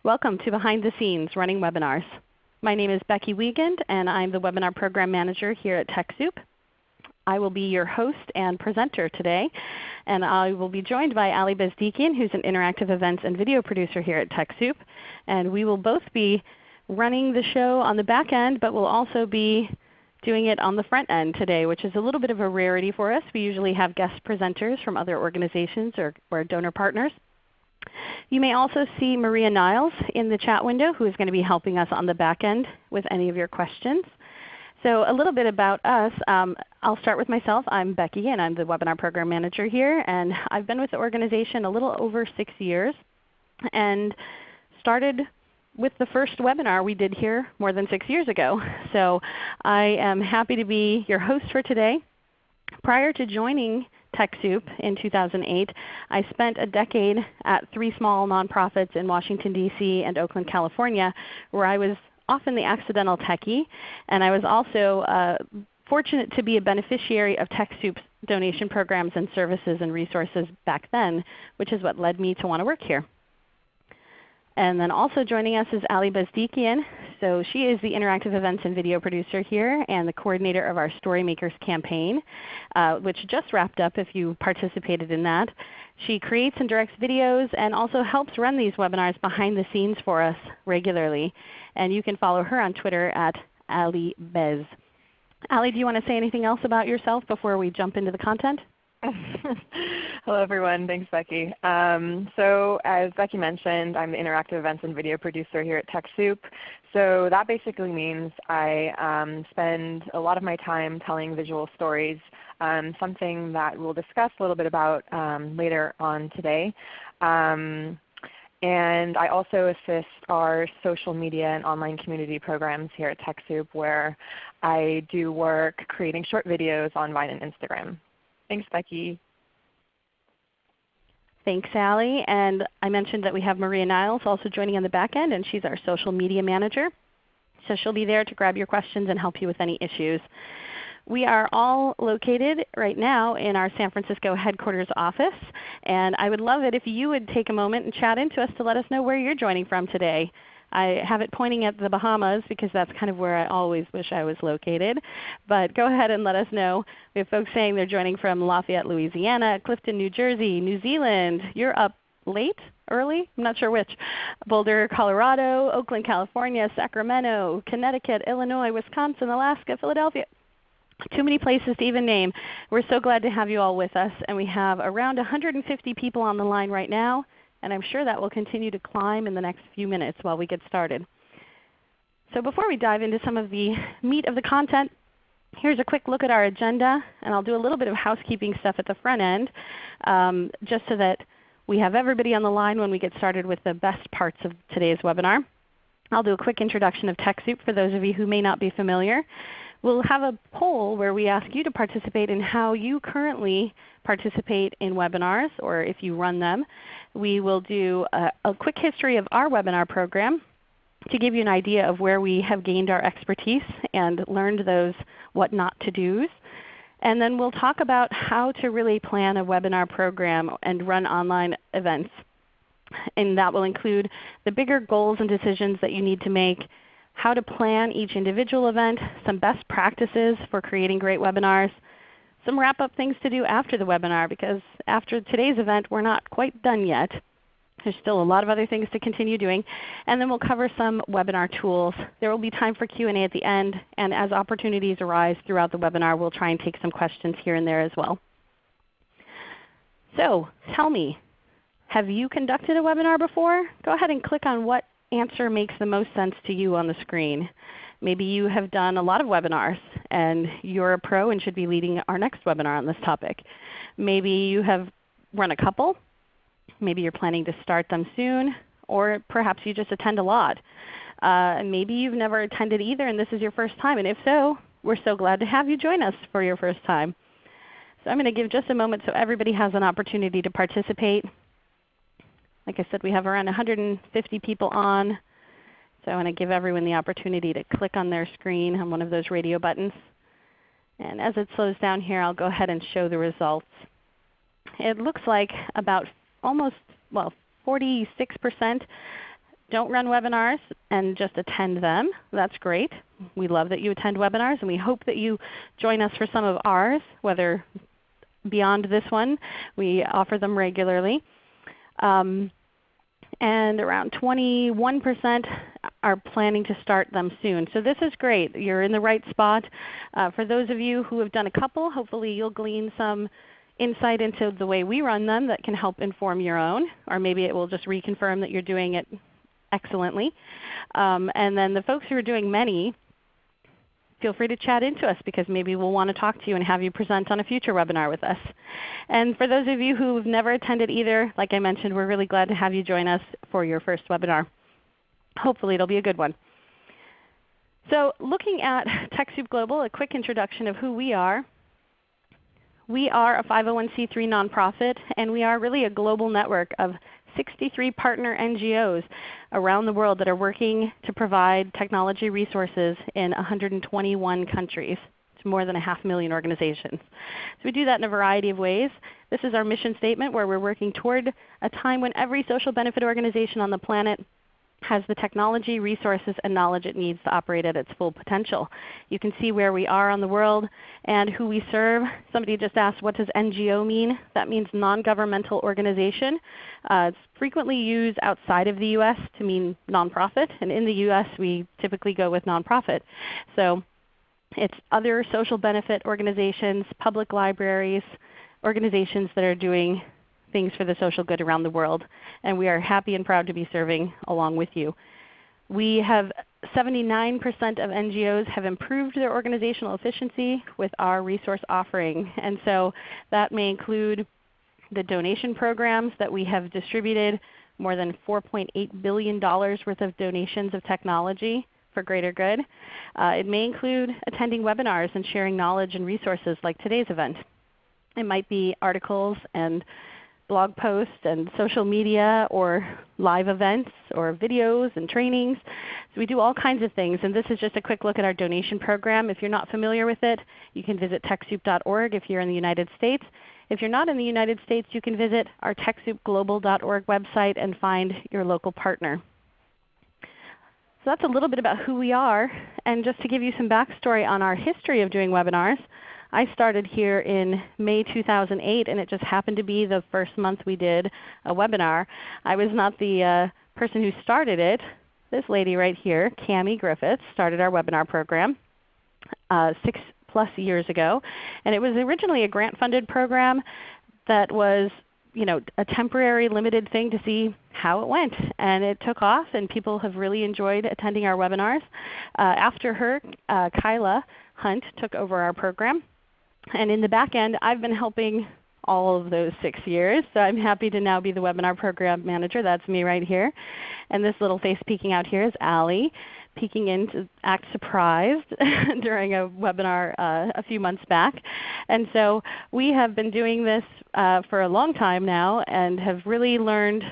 Welcome to Behind the Scenes Running Webinars. My name is Becky Wiegand and I'm the Webinar Program Manager here at TechSoup. I will be your host and presenter today, and I will be joined by Ali Bezdikian, who's an interactive events and video producer here at TechSoup. And we will both be running the show on the back end, but we'll also be doing it on the front end today, which is a little bit of a rarity for us. We usually have guest presenters from other organizations or donor partners. You may also see Maria Niles in the chat window, who is going to be helping us on the back end with any of your questions. So a little bit about us. I'll start with myself. I'm Becky and I'm the Webinar Program Manager here. And I've been with the organization a little over 6 years and started with the first webinar we did here more than 6 years ago. So I am happy to be your host for today. Prior to joining TechSoup in 2008, I spent a decade at 3 small nonprofits in Washington, D.C. and Oakland, California, where I was often the accidental techie. And I was also fortunate to be a beneficiary of TechSoup's donation programs and services and resources back then, which is what led me to want to work here. And then also joining us is Ali Bezdikian. So she is the interactive events and video producer here and the coordinator of our Storymakers campaign, which just wrapped up if you participated in that. She creates and directs videos and also helps run these webinars behind the scenes for us regularly. And you can follow her on Twitter at Ali Bez. Ali, do you want to say anything else about yourself before we jump into the content? Hello everyone. Thanks Becky. So as Becky mentioned, I'm the interactive events and video producer here at TechSoup. So that basically means I spend a lot of my time telling visual stories, something that we'll discuss a little bit about later on today. And I also assist our social media and online community programs here at TechSoup, where I do work creating short videos on Vine and Instagram. Thanks, Becky. Thanks, Ali. And I mentioned that we have Maria Niles also joining on the back end, and she's our social media manager. So she'll be there to grab your questions and help you with any issues. We are all located right now in our San Francisco headquarters office. And I would love it if you would take a moment and chat into us to let us know where you're joining from today. I have it pointing at the Bahamas because that's kind of where I always wish I was located. But go ahead and let us know. We have folks saying they're joining from Lafayette, Louisiana, Clifton, New Jersey, New Zealand. You're up late, early? I'm not sure which. Boulder, Colorado, Oakland, California, Sacramento, Connecticut, Illinois, Wisconsin, Alaska, Philadelphia. Too many places to even name. We're so glad to have you all with us. And we have around 150 people on the line right now. And I'm sure that will continue to climb in the next few minutes while we get started. So before we dive into some of the meat of the content, here's a quick look at our agenda. And I'll do a little bit of housekeeping stuff at the front end just so that we have everybody on the line when we get started with the best parts of today's webinar. I'll do a quick introduction of TechSoup for those of you who may not be familiar. We'll have a poll where we ask you to participate in how you currently participate in webinars or if you run them. We will do a quick history of our webinar program to give you an idea of where we have gained our expertise and learned those what not to do's. And then we'll talk about how to really plan a webinar program and run online events. And that will include the bigger goals and decisions that you need to make, how to plan each individual event, some best practices for creating great webinars, some wrap-up things to do after the webinar, because after today's event we're not quite done yet. There's still a lot of other things to continue doing. And then we'll cover some webinar tools. There will be time for Q&A at the end, and as opportunities arise throughout the webinar we'll try and take some questions here and there as well. So tell me, have you conducted a webinar before? Go ahead and click on what answer makes the most sense to you on the screen. Maybe you have done a lot of webinars and you're a pro and should be leading our next webinar on this topic. Maybe you have run a couple. Maybe you're planning to start them soon, or perhaps you just attend a lot. Maybe you've never attended either and this is your first time, and if so, we're so glad to have you join us for your first time. So I'm going to give just a moment so everybody has an opportunity to participate. Like I said, we have around 150 people on. So I want to give everyone the opportunity to click on their screen on one of those radio buttons. And as it slows down here, I'll go ahead and show the results. It looks like about almost, well, 46% don't run webinars and just attend them, that's great. We love that you attend webinars, and we hope that you join us for some of ours, whether beyond this one. We offer them regularly. And around 21% are planning to start them soon. So this is great. You're in the right spot. For those of you who have done a couple, hopefully you'll glean some insight into the way we run them that can help inform your own, or maybe it will just reconfirm that you're doing it excellently. And then the folks who are doing many, feel free to chat into us because maybe we'll want to talk to you and have you present on a future webinar with us. And for those of you who have never attended either, like I mentioned, we're really glad to have you join us for your first webinar. Hopefully it will be a good one. So looking at TechSoup Global, a quick introduction of who we are. We are a 501c3 nonprofit, and we are really a global network of 63 partner NGOs around the world that are working to provide technology resources in 121 countries to more than 500,000 organizations. So we do that in a variety of ways. This is our mission statement where we're working toward a time when every social benefit organization on the planet has the technology, resources, and knowledge it needs to operate at its full potential. You can see where we are on the world and who we serve. Somebody just asked, what does NGO mean? That means non-governmental organization. It's frequently used outside of the U.S. to mean nonprofit, and in the U.S. we typically go with nonprofit. So it's other social benefit organizations, public libraries, organizations that are doing things for the social good around the world, and we are happy and proud to be serving along with you. We have 79% of NGOs have improved their organizational efficiency with our resource offering, and so that may include the donation programs that we have distributed, more than $4.8 billion worth of donations of technology for greater good. It may include attending webinars and sharing knowledge and resources like today's event. It might be articles and blog posts and social media or live events or videos and trainings. So we do all kinds of things, and this is just a quick look at our donation program. If you're not familiar with it, you can visit TechSoup.org if you're in the United States. If you're not in the United States, you can visit our TechSoupGlobal.org website and find your local partner. So that's a little bit about who we are, and just to give you some backstory on our history of doing webinars. I started here in May 2008, and it just happened to be the first month we did a webinar. I was not the person who started it. This lady right here, Cami Griffiths, started our webinar program 6+ years ago. And it was originally a grant-funded program that was a temporary limited thing to see how it went. And it took off, and people have really enjoyed attending our webinars. After her, Kyla Hunt took over our program. And in the back end, I've been helping all of those 6 years. So I'm happy to now be the webinar program manager. That's me right here. And this little face peeking out here is Allie, peeking in to act surprised during a webinar a few months back. And so we have been doing this for a long time now and have really learned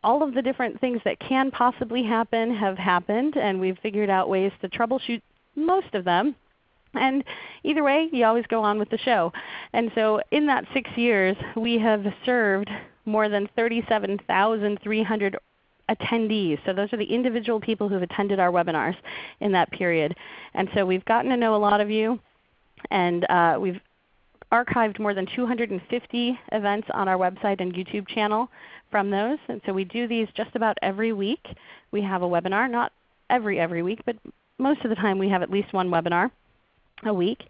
all of the different things that can possibly happen have happened, and we've figured out ways to troubleshoot most of them. And either way, you always go on with the show. And so in that 6 years, we have served more than 37,300 attendees. So those are the individual people who have attended our webinars in that period. And so we've gotten to know a lot of you, and we've archived more than 250 events on our website and YouTube channel from those. And so we do these just about every week. We have a webinar, not every week, but most of the time we have at least one webinar a week.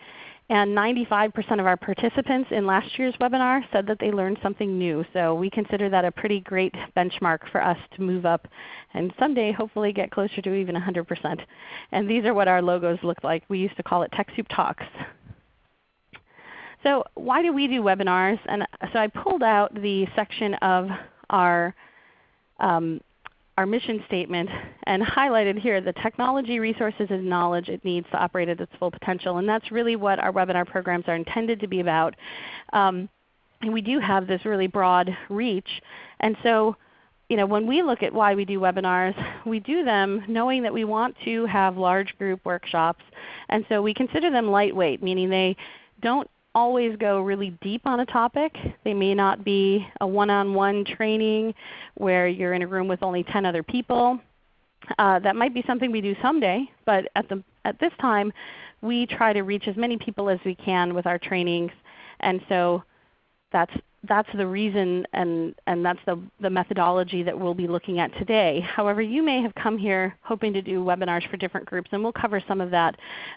And 95% of our participants in last year's webinar said that they learned something new. So we consider that a pretty great benchmark for us to move up and someday hopefully get closer to even 100%. And these are what our logos look like. We used to call it TechSoup Talks. So why do we do webinars? And so I pulled out the section of our mission statement and highlighted here the technology, resources, and knowledge it needs to operate at its full potential. And that's really what our webinar programs are intended to be about. And we do have this really broad reach. And so when we look at why we do webinars, we do them knowing that we want to have large group workshops. And so we consider them lightweight, meaning they don't always go really deep on a topic. They may not be a one-on-one training where you're in a room with only 10 other people. That might be something we do someday, but at this time we try to reach as many people as we can with our trainings, and so that's the reason and that's the methodology that we'll be looking at today. However, you may have come here hoping to do webinars for different groups, and we'll cover some of that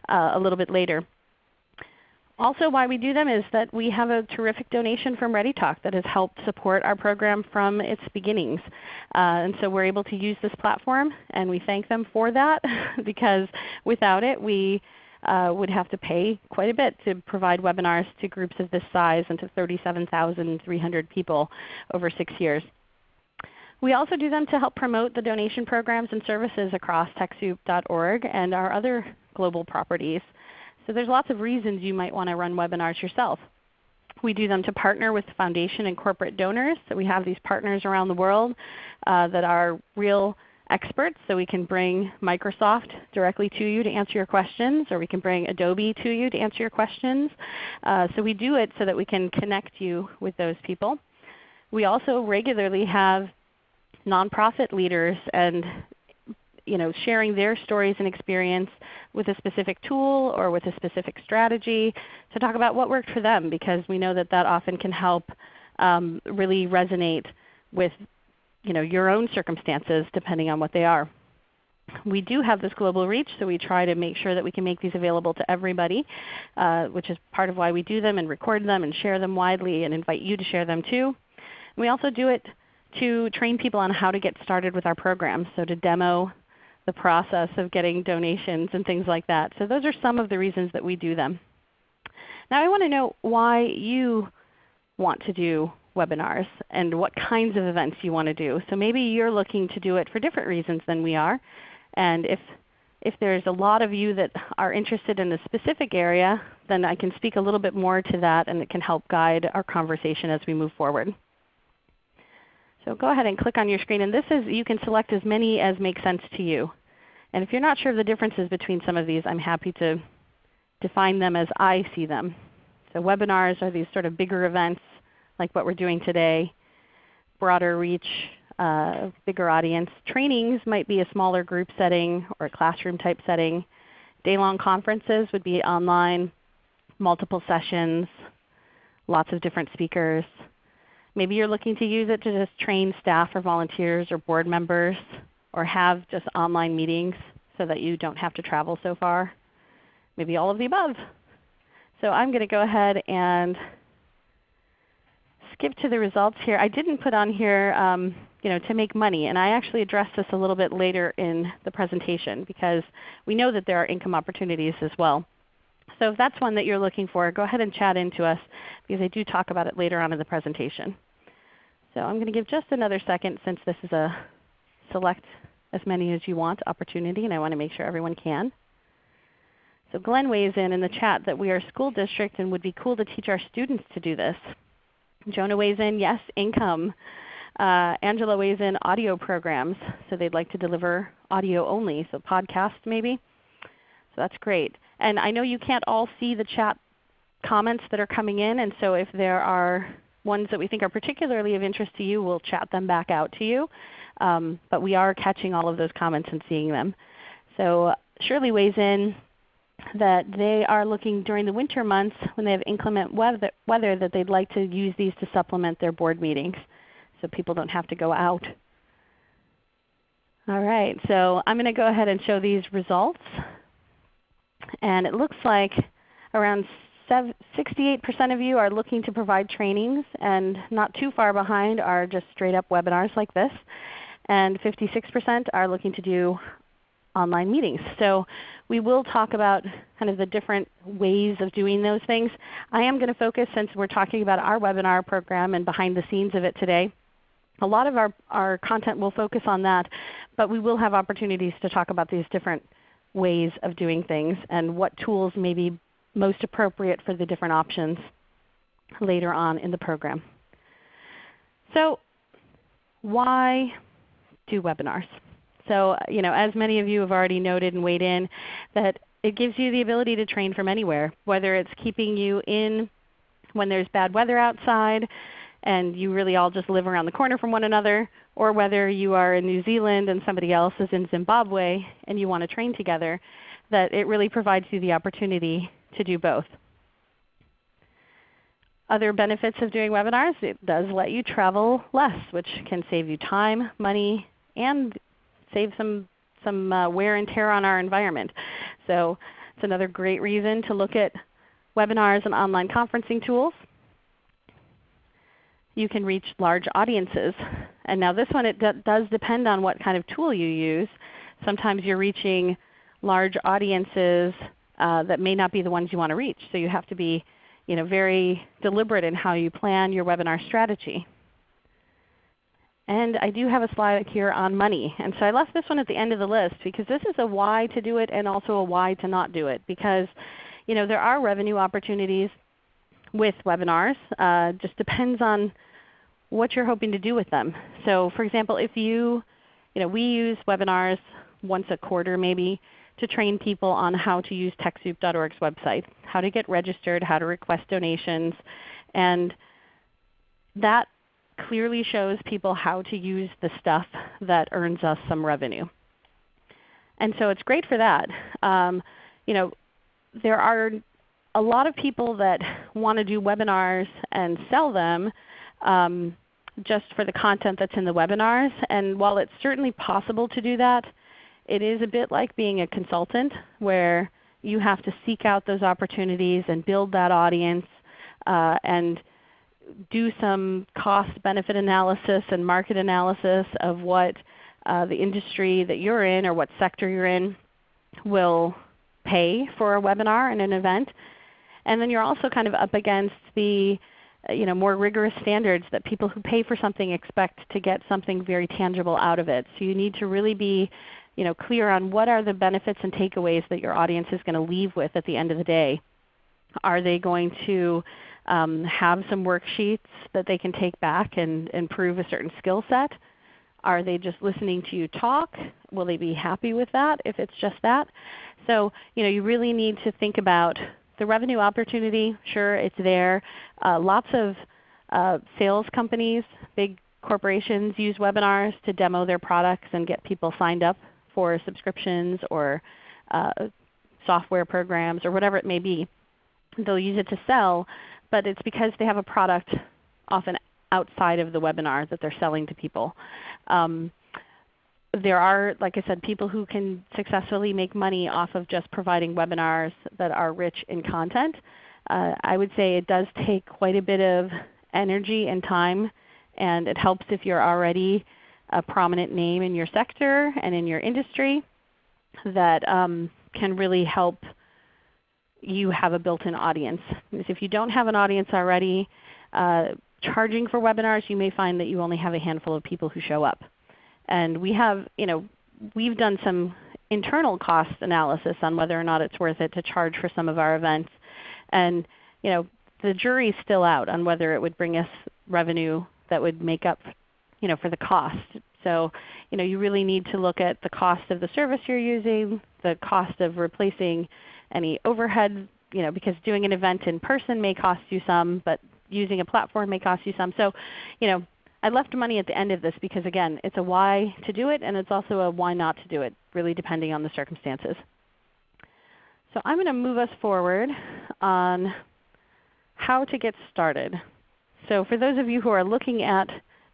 a little bit later. Also, why we do them is that we have a terrific donation from ReadyTalk that has helped support our program from its beginnings. And so we're able to use this platform, and we thank them for that because without it we would have to pay quite a bit to provide webinars to groups of this size and to 37,300 people over 6 years. We also do them to help promote the donation programs and services across TechSoup.org and our other global properties. So there's lots of reasons you might want to run webinars yourself. We do them to partner with foundation and corporate donors. So we have these partners around the world that are real experts. So we can bring Microsoft directly to you to answer your questions, or we can bring Adobe to you to answer your questions. So we do it so that we can connect you with those people. We also regularly have nonprofit leaders and sharing their stories and experience with a specific tool or with a specific strategy to talk about what worked for them, because we know that that often can help really resonate with your own circumstances depending on what they are. We do have this global reach, so we try to make sure that we can make these available to everybody, which is part of why we do them and record them and share them widely and invite you to share them too. And we also do it to train people on how to get started with our program, so to demo the process of getting donations and things like that. So those are some of the reasons that we do them. Now I want to know why you want to do webinars and what kinds of events you want to do. So maybe you're looking to do it for different reasons than we are. And if there's a lot of you that are interested in a specific area, then I can speak a little bit more to that, and it can help guide our conversation as we move forward. So go ahead and click on your screen, and you can select as many as make sense to you. And if you're not sure of the differences between some of these, I'm happy to define them as I see them. So webinars are these sort of bigger events like what we're doing today, broader reach, bigger audience. Trainings might be a smaller group setting or a classroom type setting. Day-long conferences would be online, multiple sessions, lots of different speakers. Maybe you're looking to use it to just train staff or volunteers or board members, or have just online meetings so that you don't have to travel so far. Maybe all of the above. So I'm going to go ahead and skip to the results here. I didn't put on here to make money, and I actually addressed this a little bit later in the presentation because we know that there are income opportunities as well. So if that's one that you're looking for, go ahead and chat into us because I do talk about it later on in the presentation. So I'm going to give just another second since this is a select as many as you want opportunity, and I want to make sure everyone can. So Glenn weighs in the chat that we are a school district and would be cool to teach our students to do this. Jonah weighs in, yes, income. Angela weighs in, audio programs. So they'd like to deliver audio only, so podcast maybe. So that's great. And I know you can't all see the chat comments that are coming in, and so if there are ones that we think are particularly of interest to you, we'll chat them back out to you. But we are catching all of those comments and seeing them. So Shirley weighs in that they are looking during the winter months when they have inclement weather that they'd like to use these to supplement their board meetings so people don't have to go out. All right, so I'm going to go ahead and show these results. And it looks like around 68% of you are looking to provide trainings, and not too far behind are just straight up webinars like this. And 56% are looking to do online meetings. So we will talk about kind of the different ways of doing those things. I am going to focus, since we're talking about our webinar program and behind the scenes of it today, a lot of our content will focus on that, but we will have opportunities to talk about these different ways of doing things and what tools may be most appropriate for the different options later on in the program. So why do webinars? So as many of you have already noted and weighed in, that it gives you the ability to train from anywhere, whether it's keeping you in when there's bad weather outside and you really all just live around the corner from one another, or whether you are in New Zealand and somebody else is in Zimbabwe and you want to train together, that it really provides you the opportunity to do both. Other benefits of doing webinars, it does let you travel less, which can save you time, money, and save some wear and tear on our environment. So it's another great reason to look at webinars and online conferencing tools. You can reach large audiences. And now this one, it does depend on what kind of tool you use. Sometimes you're reaching large audiences that may not be the ones you want to reach. So you have to be very deliberate in how you plan your webinar strategy. And I do have a slide here on money. And so I left this one at the end of the list because this is a why to do it and also a why to not do it. Because there are revenue opportunities with webinars. Just depends on what you're hoping to do with them. So for example, if we use webinars once a quarter maybe to train people on how to use TechSoup.org's website, how to get registered, how to request donations. And that clearly shows people how to use the stuff that earns us some revenue. And so it's great for that. There are a lot of people that want to do webinars and sell them just for the content that's in the webinars. And while it's certainly possible to do that, it is a bit like being a consultant where you have to seek out those opportunities and build that audience and do some cost-benefit analysis and market analysis of what the industry that you're in or what sector you're in will pay for a webinar and an event. And then you're also kind of up against the more rigorous standards that people who pay for something expect to get something very tangible out of it. So you need to really be clear on what are the benefits and takeaways that your audience is going to leave with at the end of the day. Are they going to have some worksheets that they can take back and improve a certain skill set? Are they just listening to you talk? Will they be happy with that if it's just that? So you really need to think about the revenue opportunity. Sure, it's there. Lots of sales companies, big corporations use webinars to demo their products and get people signed up for subscriptions or software programs or whatever it may be. They'll use it to sell, but it's because they have a product often outside of the webinar that they're selling to people. There are, like I said, people who can successfully make money off of just providing webinars that are rich in content. I would say it does take quite a bit of energy and time, and it helps if you're already a prominent name in your sector and in your industry that can really help you have a built-in audience. If you don't have an audience already, charging for webinars, you may find that you only have a handful of people who show up. And we've done some internal cost analysis on whether or not it's worth it to charge for some of our events. And the jury's still out on whether it would bring us revenue that would make up for the cost. So you really need to look at the cost of the service you're using, the cost of replacing any overhead, because doing an event in person may cost you some, but using a platform may cost you some. So I left money at the end of this because again, it's a why to do it and it's also a why not to do it, really depending on the circumstances. So I'm going to move us forward on how to get started. So for those of you who are looking at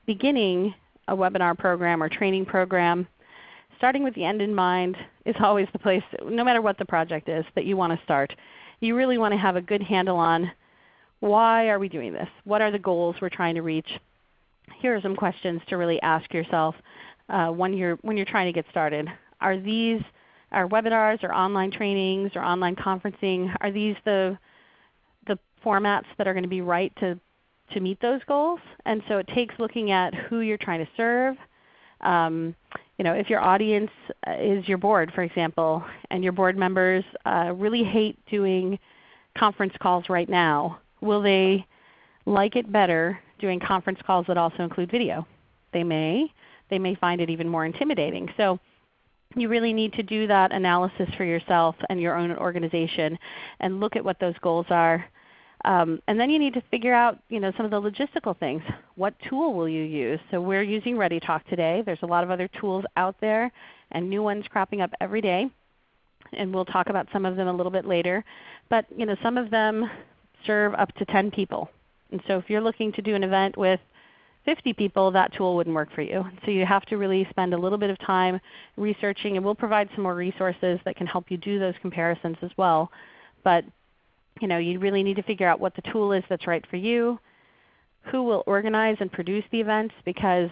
beginning a webinar program or training program, starting with the end in mind is always the place, no matter what the project is, that you want to start. You really want to have a good handle on why are we doing this? What are the goals we're trying to reach? Here are some questions to really ask yourself when you're trying to get started. Are webinars or online trainings or online conferencing, are these the formats that are going to be right to meet those goals? And so it takes looking at who you're trying to serve. If your audience is your board, for example, and your board members really hate doing conference calls right now, will they like it better doing conference calls that also include video? They may find it even more intimidating. So you really need to do that analysis for yourself and your own organization and look at what those goals are. And then you need to figure out some of the logistical things. What tool will you use? So we're using ReadyTalk today. There's a lot of other tools out there and new ones cropping up every day. And we'll talk about some of them a little bit later. But some of them serve up to 10 people. And so if you're looking to do an event with 50 people, that tool wouldn't work for you. So you have to really spend a little bit of time researching, and we'll provide some more resources that can help you do those comparisons as well. But you really need to figure out what the tool is that's right for you, who will organize and produce the events, because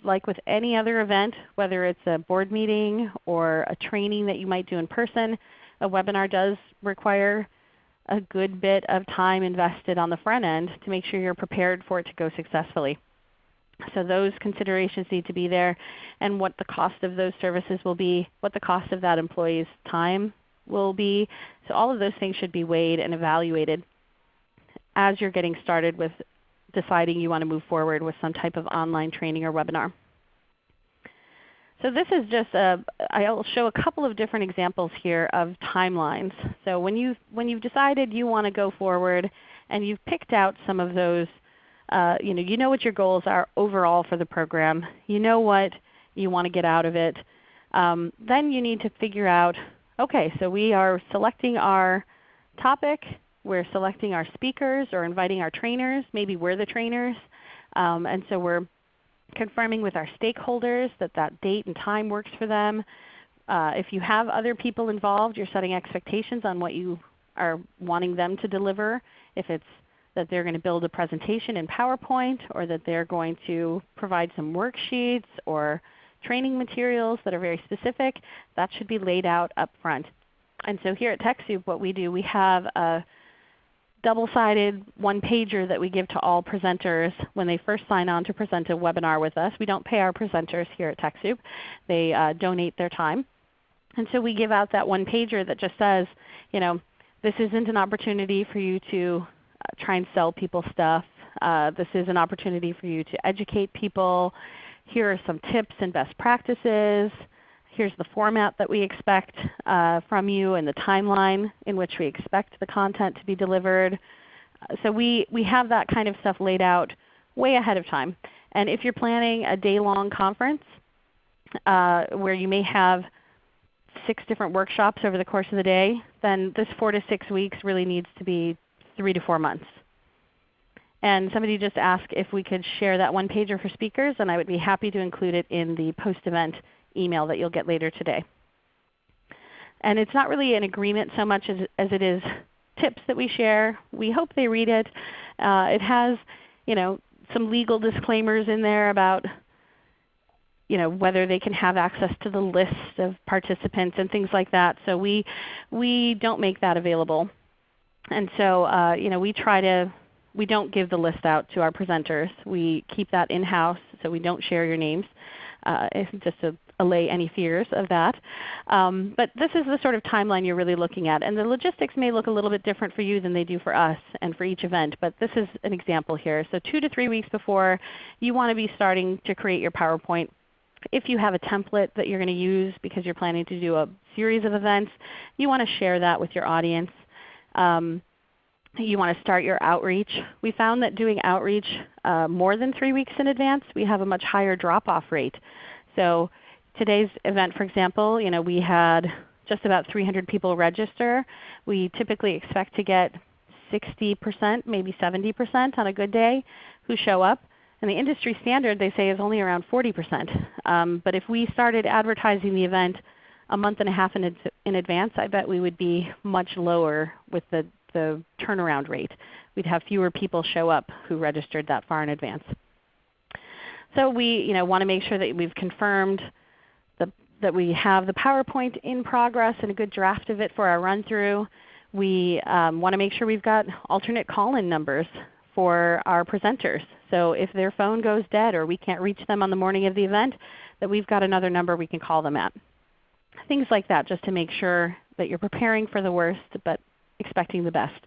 like with any other event, whether it's a board meeting or a training that you might do in person, a webinar does require a good bit of time invested on the front end to make sure you're prepared for it to go successfully. So those considerations need to be there, and what the cost of those services will be, what the cost of that employee's time will be. So all of those things should be weighed and evaluated as you're getting started with deciding you want to move forward with some type of online training or webinar. So this is just I'll show a couple of different examples here of timelines. So when you've decided you want to go forward and you've picked out some of those, you know what your goals are overall for the program. You know what you want to get out of it. Then you need to figure out, okay, so we are selecting our topic. We're selecting our speakers or inviting our trainers. Maybe we're the trainers. And so we're confirming with our stakeholders that that date and time works for them. If you have other people involved, you're setting expectations on what you are wanting them to deliver. If it's that they're going to build a presentation in PowerPoint, or that they're going to provide some worksheets or training materials that are very specific, that should be laid out up front. And so here at TechSoup, what we do, we have a double-sided one-pager that we give to all presenters when they first sign on to present a webinar with us. We don't pay our presenters here at TechSoup. They donate their time. And so we give out that one-pager that just says, this isn't an opportunity for you to try and sell people stuff. This is an opportunity for you to educate people. Here are some tips and best practices. Here's the format that we expect from you and the timeline in which we expect the content to be delivered. So we have that kind of stuff laid out way ahead of time. And if you're planning a day-long conference where you may have 6 different workshops over the course of the day, then this 4 to 6 weeks really needs to be 3 to 4 months. And somebody just asked if we could share that one pager for speakers, and I would be happy to include it in the post-event email that you'll get later today. And it's not really an agreement so much as it is tips that we share. We hope they read it. It has some legal disclaimers in there about whether they can have access to the list of participants and things like that. So we don't make that available. And so we don't give the list out to our presenters. We keep that in-house, so we don't share your names. It's just to allay any fears of that. But this is the sort of timeline you're really looking at. And the logistics may look a little bit different for you than they do for us and for each event. But this is an example here. So 2 to 3 weeks before, you want to be starting to create your PowerPoint. If you have a template that you're going to use because you're planning to do a series of events, you want to share that with your audience. You want to start your outreach. We found that doing outreach more than 3 weeks in advance, we have a much higher drop-off rate. So today's event, for example, we had just about 300 people register. We typically expect to get 60%, maybe 70% on a good day who show up. And the industry standard, they say, is only around 40%. But if we started advertising the event a month and a half in advance, I bet we would be much lower with the turnaround rate. We'd have fewer people show up who registered that far in advance. So we want to make sure that we've confirmed that we have the PowerPoint in progress and a good draft of it for our run-through. We want to make sure we've got alternate call-in numbers for our presenters. So if their phone goes dead or we can't reach them on the morning of the event, that we've got another number we can call them at. Things like that, just to make sure that you're preparing for the worst but expecting the best.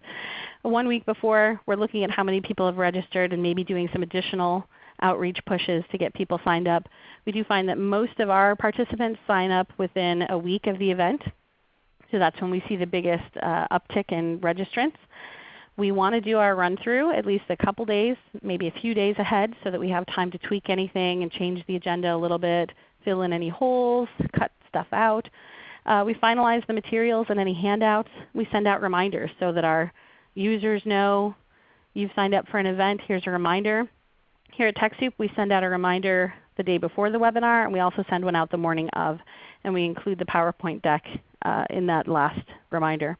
1 week before, we're looking at how many people have registered and maybe doing some additional outreach pushes to get people signed up. We do find that most of our participants sign up within a week of the event. So that's when we see the biggest uptick in registrants. We want to do our run through at least a couple days, maybe a few days ahead, so that we have time to tweak anything and change the agenda a little bit, fill in any holes, cut stuff out. We finalize the materials and any handouts. We send out reminders so that our users know you've signed up for an event. Here's a reminder. Here at TechSoup we send out a reminder the day before the webinar, and we also send one out the morning of, and we include the PowerPoint deck in that last reminder.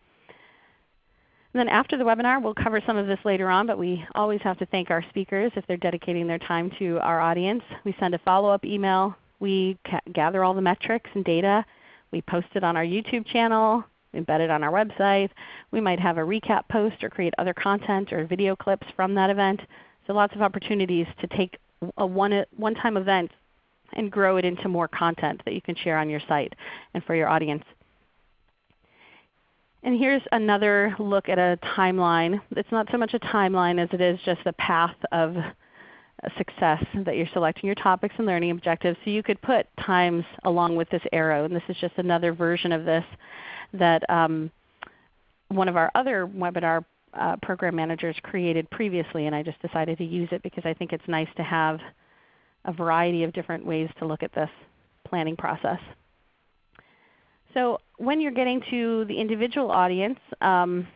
And then after the webinar, we'll cover some of this later on, but we always have to thank our speakers if they're dedicating their time to our audience. We send a follow-up email. We gather all the metrics and data. We post it on our YouTube channel, embed it on our website. We might have a recap post or create other content or video clips from that event. So lots of opportunities to take a one-time event and grow it into more content that you can share on your site and for your audience. And here's another look at a timeline. It's not so much a timeline as it is just the path of success that you're selecting your topics and learning objectives. So you could put times along with this arrow, and this is just another version of this that one of our other webinar program managers created previously, and I just decided to use it because I think it's nice to have a variety of different ways to look at this planning process. So when you're getting to the individual audience and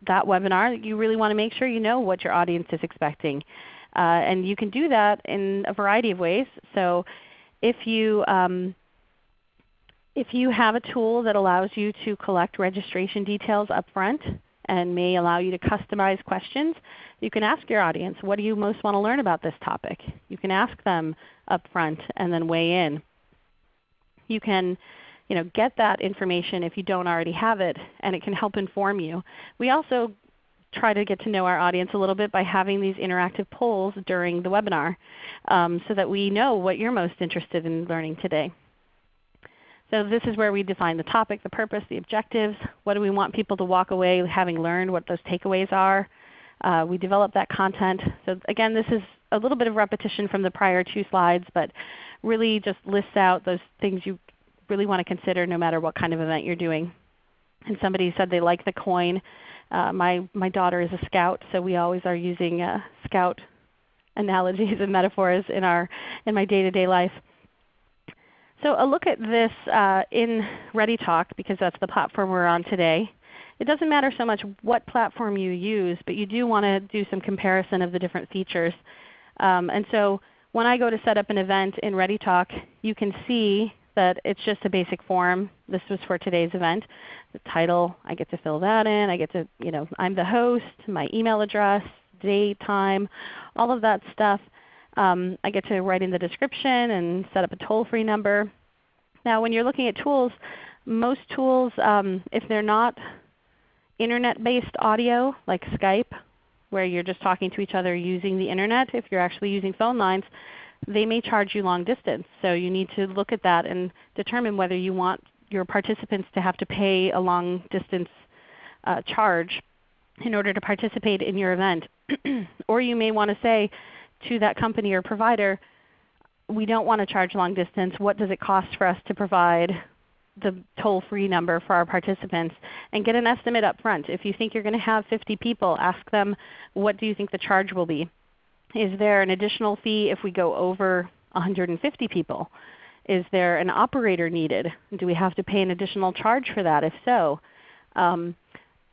that webinar, you really want to make sure you know what your audience is expecting. And you can do that in a variety of ways. So if you have a tool that allows you to collect registration details up front and may allow you to customize questions, you can ask your audience, what do you most want to learn about this topic? You can ask them up front and then weigh in. You can get that information if you don't already have it, and it can help inform you. We also try to get to know our audience a little bit by having these interactive polls during the webinar so that we know what you're most interested in learning today. So this is where we define the topic, the purpose, the objectives. What do we want people to walk away having learned, what those takeaways are. We develop that content. So again, this is a little bit of repetition from the prior two slides, but really just lists out those things you really want to consider no matter what kind of event you're doing. And somebody said they like the coin. My daughter is a scout, so we always are using scout analogies and metaphors in my day-to-day life. So a look at this in ReadyTalk, because that's the platform we're on today. It doesn't matter so much what platform you use, but you do want to do some comparison of the different features. And so when I go to set up an event in ReadyTalk, you can see that it's just a basic form. This was for today's event. The title, I get to fill that in. I get to, I'm the host, my email address, date, time, all of that stuff. I get to write in the description and set up a toll-free number. Now when you're looking at tools, most tools, if they're not Internet-based audio like Skype, where you're just talking to each other using the Internet, if you're actually using phone lines, they may charge you long distance. So you need to look at that and determine whether you want your participants to have to pay a long distance charge in order to participate in your event. Or you may want to say to that company or provider, we don't want to charge long distance. What does it cost for us to provide the toll-free number for our participants? And get an estimate up front. If you think you're going to have 50 people, ask them, what do you think the charge will be? Is there an additional fee if we go over 150 people? Is there an operator needed? Do we have to pay an additional charge for that? If so,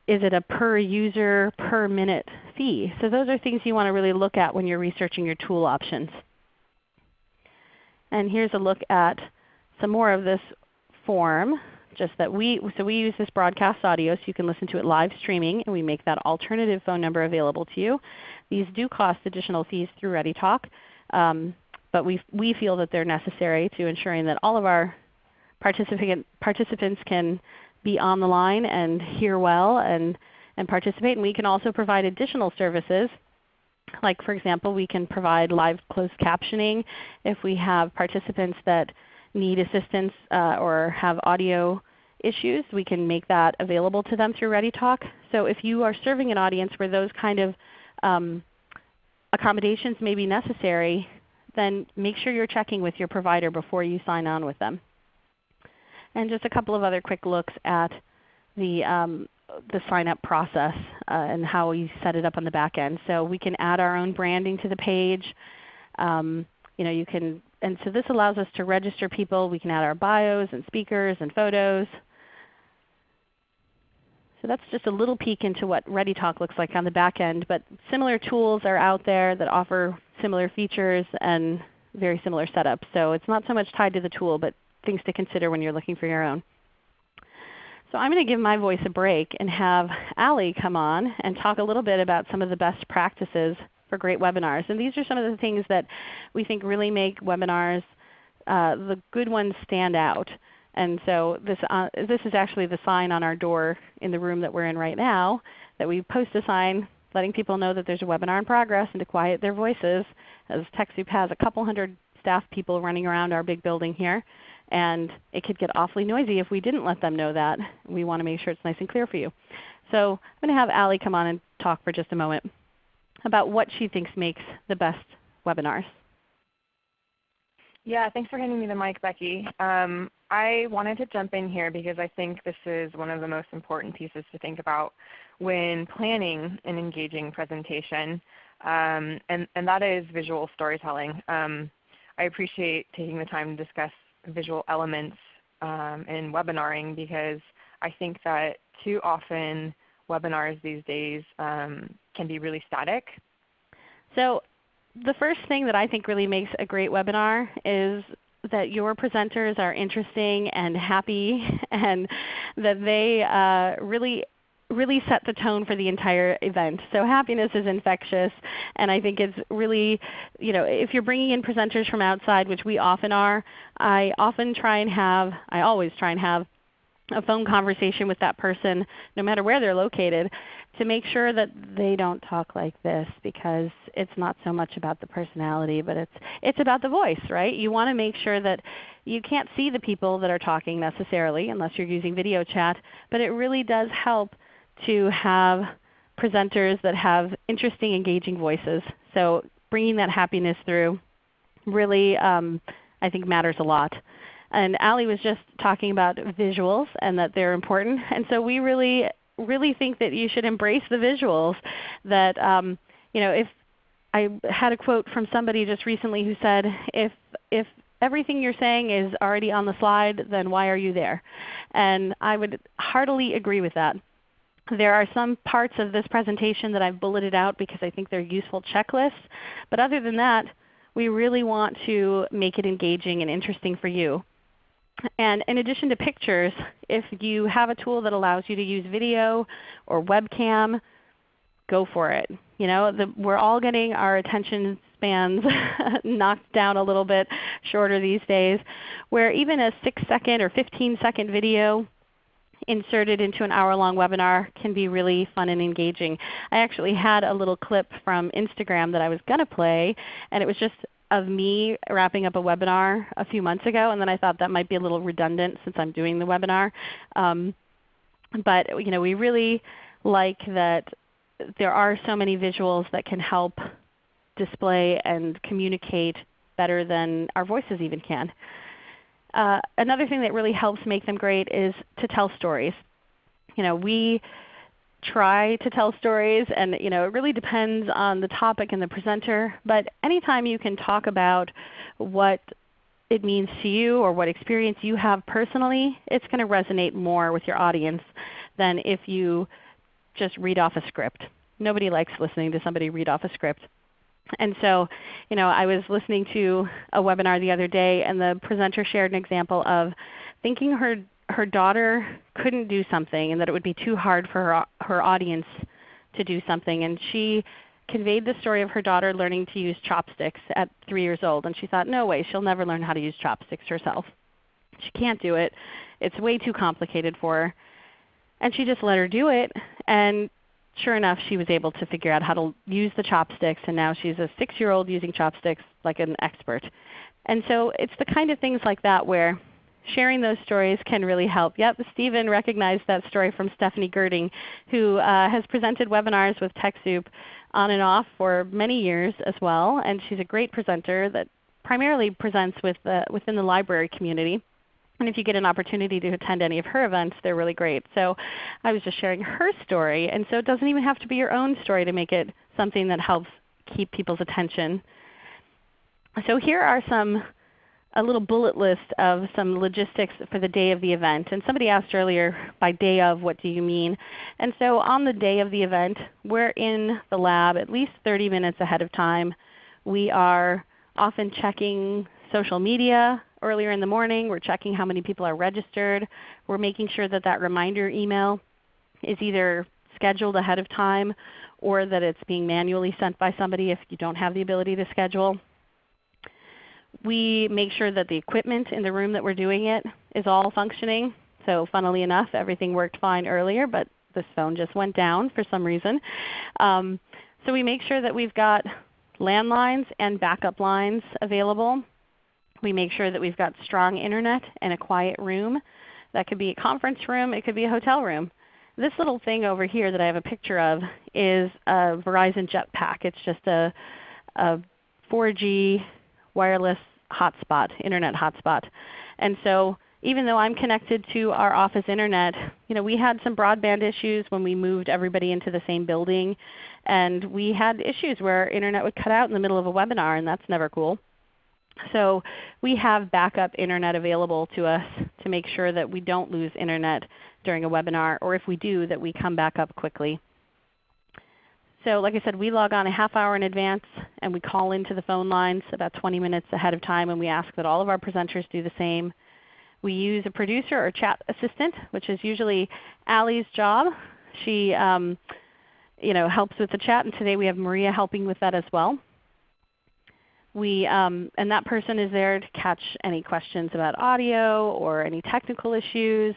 is it a per user, per minute fee? So those are things you want to really look at when you're researching your tool options. And here's a look at some more of this form. Just that we use this broadcast audio so you can listen to it live streaming, and we make that alternative phone number available to you. These do cost additional fees through ReadyTalk, but we feel that they're necessary to ensuring that all of our participants can be on the line and hear well and participate. And we can also provide additional services. Like for example, we can provide live closed captioning if we have participants that need assistance or have audio issues. We can make that available to them through ReadyTalk. So if you are serving an audience where those kind of accommodations may be necessary, then make sure you're checking with your provider before you sign on with them. And just a couple of other quick looks at the the sign-up process and how we set it up on the back end. So we can add our own branding to the page. You can, and so this allows us to register people. We can add our bios and speakers and photos. So that's just a little peek into what ReadyTalk looks like on the back end. But similar tools are out there that offer similar features and very similar setups. So it's not so much tied to the tool, but things to consider when you're looking for your own. So I'm going to give my voice a break and have Allie come on and talk a little bit about some of the best practices for great webinars. And these are some of the things that we think really make webinars, the good ones, stand out. And so this is actually the sign on our door in the room that we're in right now, that we post a sign letting people know that there's a webinar in progress and to quiet their voices, as TechSoup has a couple hundred staff people running around our big building here. And it could get awfully noisy if we didn't let them know that. We want to make sure it's nice and clear for you. So I'm going to have Allie come on and talk for just a moment about what she thinks makes the best webinars. Yeah, thanks for handing me the mic, Becky. I wanted to jump in here because I think this is one of the most important pieces to think about when planning an engaging presentation, and that is visual storytelling. I appreciate taking the time to discuss visual elements in webinaring because I think that too often webinars these days can be really static. So the first thing that I think really makes a great webinar is that your presenters are interesting and happy and that they really set the tone for the entire event. So happiness is infectious, and I think it's really, if you're bringing in presenters from outside, which we often are, I always try and have a phone conversation with that person no matter where they're located to make sure that they don't talk like this, because it's not so much about the personality, but it's about the voice, right? You want to make sure that you can't see the people that are talking necessarily unless you're using video chat, but it really does help to have presenters that have interesting, engaging voices. So bringing that happiness through really I think matters a lot. And Allie was just talking about visuals and that they're important. And so we really think that you should embrace the visuals. That if I had a quote from somebody just recently who said, if everything you're saying is already on the slide, then why are you there? And I would heartily agree with that. There are some parts of this presentation that I've bulleted out because I think they're useful checklists. But other than that, we really want to make it engaging and interesting for you. And in addition to pictures, if you have a tool that allows you to use video or webcam, go for it. We're all getting our attention spans knocked down a little bit shorter these days, where even a 6-second or 15-second video inserted into an hour-long webinar can be really fun and engaging. I actually had a little clip from Instagram that I was going to play, and it was just of me wrapping up a webinar a few months ago, and then I thought that might be a little redundant since I'm doing the webinar. But we really like that there are so many visuals that can help display and communicate better than our voices even can. Another thing that really helps make them great is to tell stories. We try to tell stories, and it really depends on the topic and the presenter. But anytime you can talk about what it means to you or what experience you have personally, it's going to resonate more with your audience than if you just read off a script. Nobody likes listening to somebody read off a script. And so I was listening to a webinar the other day, and the presenter shared an example of thinking her daughter couldn't do something and that it would be too hard for her audience to do something. And she conveyed the story of her daughter learning to use chopsticks at 3 years old. And she thought, no way, she'll never learn how to use chopsticks herself. She can't do it. It's way too complicated for her. And she just let her do it. And sure enough, she was able to figure out how to use the chopsticks, and now she's a 6-year-old using chopsticks like an expert. And so it's the kind of things like that where sharing those stories can really help. Yep, Stephen recognized that story from Stephanie Girding, who has presented webinars with TechSoup on and off for many years as well. And she's a great presenter that primarily presents within the library community. And if you get an opportunity to attend any of her events, they're really great. So I was just sharing her story. And so it doesn't even have to be your own story to make it something that helps keep people's attention. So here are a little bullet list of some logistics for the day of the event. And somebody asked earlier, by day of, what do you mean? And so on the day of the event, we're in the lab at least 30 minutes ahead of time. We are often checking social media earlier in the morning. We're checking how many people are registered. We're making sure that that reminder email is either scheduled ahead of time or that it's being manually sent by somebody if you don't have the ability to schedule. We make sure that the equipment in the room that we're doing it is all functioning. So funnily enough, everything worked fine earlier, but this phone just went down for some reason. So we make sure that we've got landlines and backup lines available. We make sure that we've got strong Internet and a quiet room. That could be a conference room. It could be a hotel room. This little thing over here that I have a picture of is a Verizon Jetpack. It's just a 4G wireless hotspot, Internet hotspot. And so even though I'm connected to our office Internet, we had some broadband issues when we moved everybody into the same building. And we had issues where Internet would cut out in the middle of a webinar, and that's never cool. So we have backup Internet available to us to make sure that we don't lose Internet during a webinar, or if we do, that we come back up quickly. So like I said, we log on a half hour in advance and we call into the phone lines about 20 minutes ahead of time, and we ask that all of our presenters do the same. We use a producer or chat assistant, which is usually Allie's job. She helps with the chat, and today we have Maria helping with that as well. And that person is there to catch any questions about audio or any technical issues.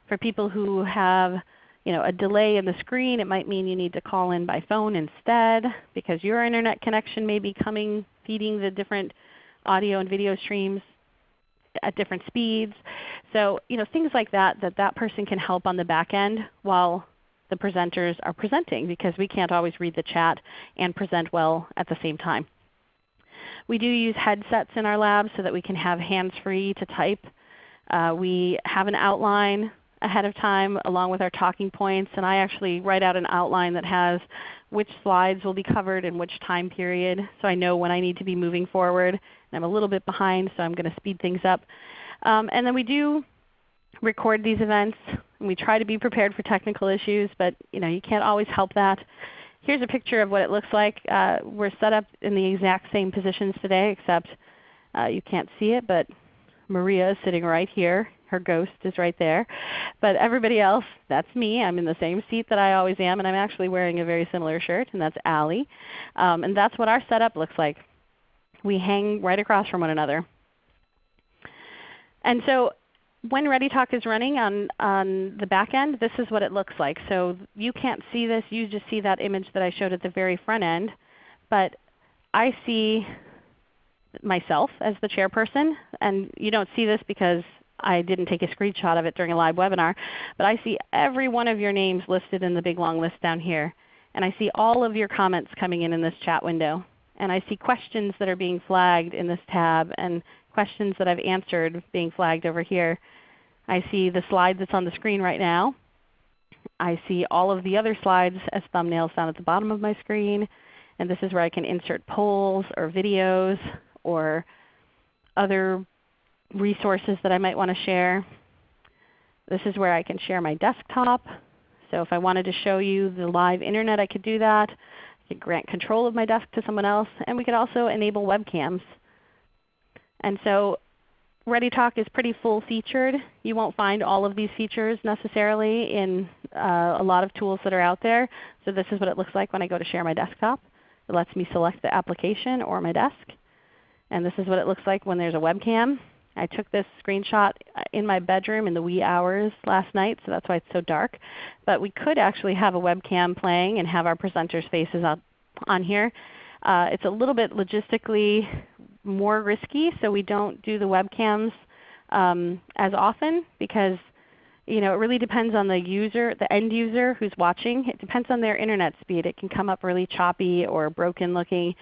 For people who have a delay in the screen, it might mean you need to call in by phone instead because your Internet connection may be feeding the different audio and video streams at different speeds. So things like that person can help on the back end while the presenters are presenting, because we can't always read the chat and present well at the same time. We do use headsets in our lab so that we can have hands-free to type. We have an outline ahead of time along with our talking points, and I actually write out an outline that has which slides will be covered in which time period, so I know when I need to be moving forward. And I'm a little bit behind, so I'm going to speed things up. And then we do record these events, and we try to be prepared for technical issues, but you can't always help that. Here's a picture of what it looks like. We're set up in the exact same positions today, except you can't see it, but Maria is sitting right here. Her ghost is right there. But everybody else, that's me. I'm in the same seat that I always am, and I'm actually wearing a very similar shirt, and that's Allie. And that's what our setup looks like. We hang right across from one another. And so when ReadyTalk is running on the back end, this is what it looks like. So you can't see this. You just see that image that I showed at the very front end. But I see myself as the chairperson. And you don't see this because I didn't take a screenshot of it during a live webinar. But I see every one of your names listed in the big long list down here. And I see all of your comments coming in this chat window. And I see questions that are being flagged in this tab, and questions that I've answered being flagged over here. I see the slide that's on the screen right now. I see all of the other slides as thumbnails down at the bottom of my screen. And this is where I can insert polls or videos or other resources that I might want to share. This is where I can share my desktop. So if I wanted to show you the live Internet, I could do that. I could grant control of my desk to someone else. And we could also enable webcams. And so ReadyTalk is pretty full-featured. You won't find all of these features necessarily in a lot of tools that are out there. So this is what it looks like when I go to share my desktop. It lets me select the application or my desk. And this is what it looks like when there's a webcam. I took this screenshot in my bedroom in the wee hours last night, so that's why it's so dark. But we could actually have a webcam playing and have our presenters' faces up on here. It's a little bit logistically more risky, so we don't do the webcams as often because it really depends on the user, the end user who's watching. It depends on their Internet speed. It can come up really choppy or broken looking.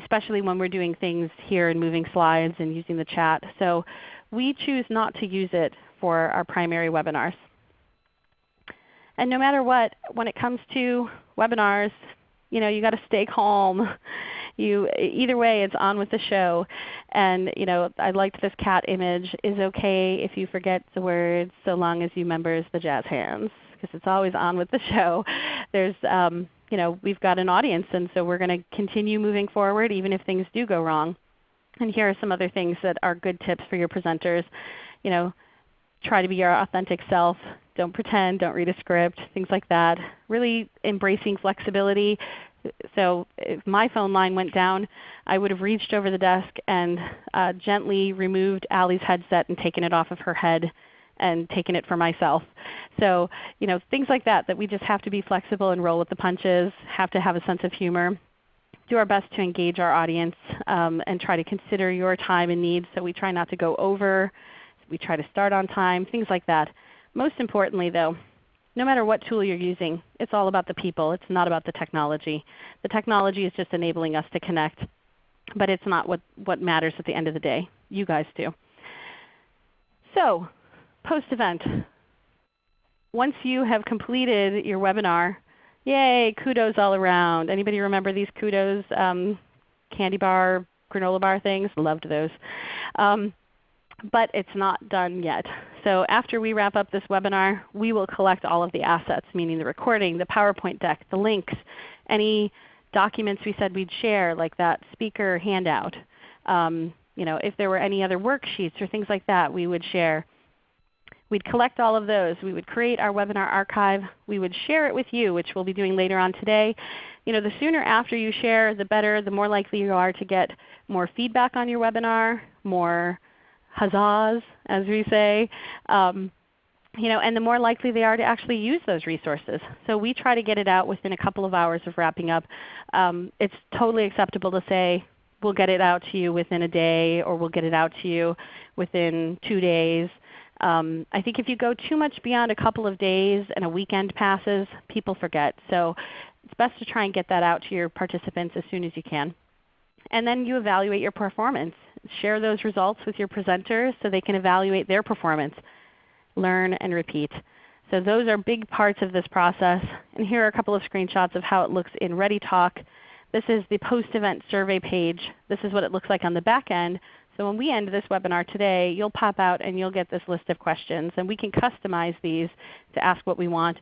especially when we're doing things here and moving slides and using the chat. So we choose not to use it for our primary webinars. And no matter what, when it comes to webinars, you got to stay calm. Either way, it's on with the show. And I liked this cat image. Is okay if you forget the words, so long as you members the jazz hands, because it's always on with the show. There's, we've got an audience, and so we're going to continue moving forward even if things do go wrong. And here are some other things that are good tips for your presenters. Try to be your authentic self. Don't pretend. Don't read a script. Things like that. Really embracing flexibility. So if my phone line went down, I would have reached over the desk and gently removed Allie's headset and taken it off of her head and taken it for myself. So things like that we just have to be flexible and roll with the punches, have to have a sense of humor. Do our best to engage our audience and try to consider your time and needs. So we try not to go over. We try to start on time, things like that. Most importantly though, no matter what tool you're using, it's all about the people. It's not about the technology. The technology is just enabling us to connect, but it's not what matters at the end of the day. You guys do. So post-event, once you have completed your webinar, yay, kudos all around. Anybody remember these kudos candy bar, granola bar things? Loved those. But it's not done yet. So after we wrap up this webinar, we will collect all of the assets, meaning the recording, the PowerPoint deck, the links, any documents we said we'd share like that speaker handout. If there were any other worksheets or things like that we would share. We'd collect all of those. We would create our webinar archive. We would share it with you, which we'll be doing later on today. The sooner after you share, the better, the more likely you are to get more feedback on your webinar, more huzzahs, as we say, and the more likely they are to actually use those resources. So we try to get it out within a couple of hours of wrapping up. It's totally acceptable to say, we'll get it out to you within a day, or we'll get it out to you within 2 days. I think if you go too much beyond a couple of days and a weekend passes, people forget. So it's best to try and get that out to your participants as soon as you can. And then you evaluate your performance. Share those results with your presenters so they can evaluate their performance. Learn and repeat. So those are big parts of this process. And here are a couple of screenshots of how it looks in ReadyTalk. This is the post-event survey page. This is what it looks like on the back end. So when we end this webinar today, you'll pop out and you'll get this list of questions. And we can customize these to ask what we want.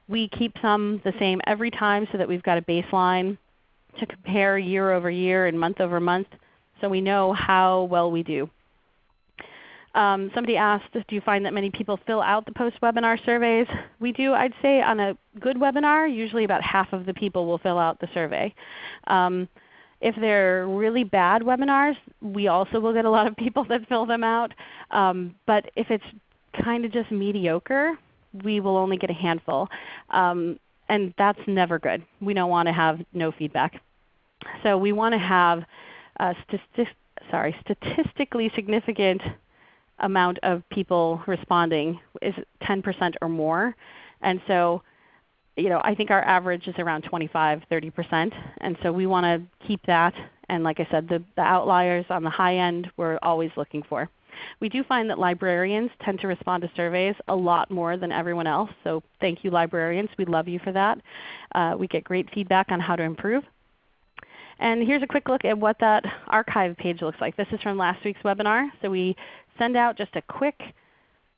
We keep some the same every time so that we've got a baseline to compare year over year and month over month so we know how well we do. Somebody asked, do you find that many people fill out the post-webinar surveys? We do. I'd say on a good webinar, usually about half of the people will fill out the survey. If they're really bad webinars, we also will get a lot of people that fill them out. But if it's kind of just mediocre, we will only get a handful. And that's never good. We don't want to have no feedback. So we want to have a statistically significant amount of people responding is 10% or more. And so I think our average is around 25–30%. And so we want to keep that. And like I said, the outliers on the high end we're always looking for. We do find that librarians tend to respond to surveys a lot more than everyone else. So thank you, librarians. We love you for that. We get great feedback on how to improve. And here's a quick look at what that archive page looks like. This is from last week's webinar. So we send out just a quick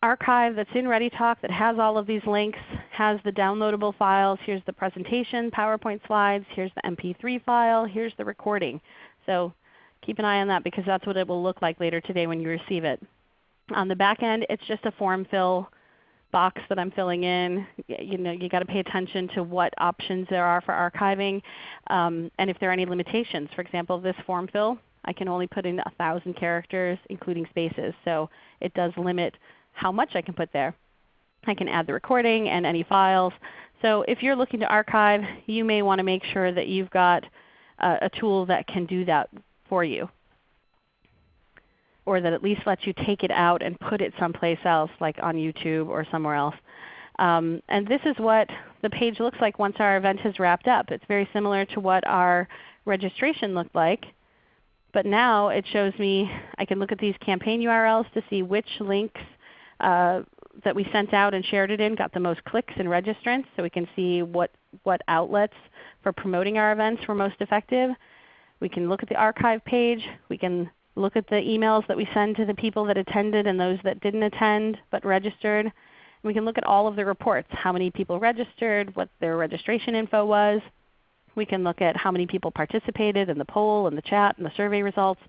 archive that's in ReadyTalk that has all of these links, has the downloadable files. Here's the presentation, PowerPoint slides. Here's the MP3 file. Here's the recording. So keep an eye on that because that's what it will look like later today when you receive it. On the back end, it's just a form fill box that I'm filling in. You got to pay attention to what options there are for archiving and if there are any limitations. For example, this form fill, I can only put in 1,000 characters including spaces. So it does limit how much I can put there. I can add the recording and any files. So if you're looking to archive, you may want to make sure that you've got a tool that can do that for you, or that at least lets you take it out and put it someplace else like on YouTube or somewhere else. And this is what the page looks like once our event has wrapped up. It's very similar to what our registration looked like. But now it shows me, I can look at these campaign URLs to see which links that we sent out and shared it in got the most clicks and registrants, so we can see what outlets for promoting our events were most effective. We can look at the archive page. We can look at the emails that we send to the people that attended and those that didn't attend but registered. And we can look at all of the reports, how many people registered, what their registration info was. We can look at how many people participated in the poll and the chat and the survey results.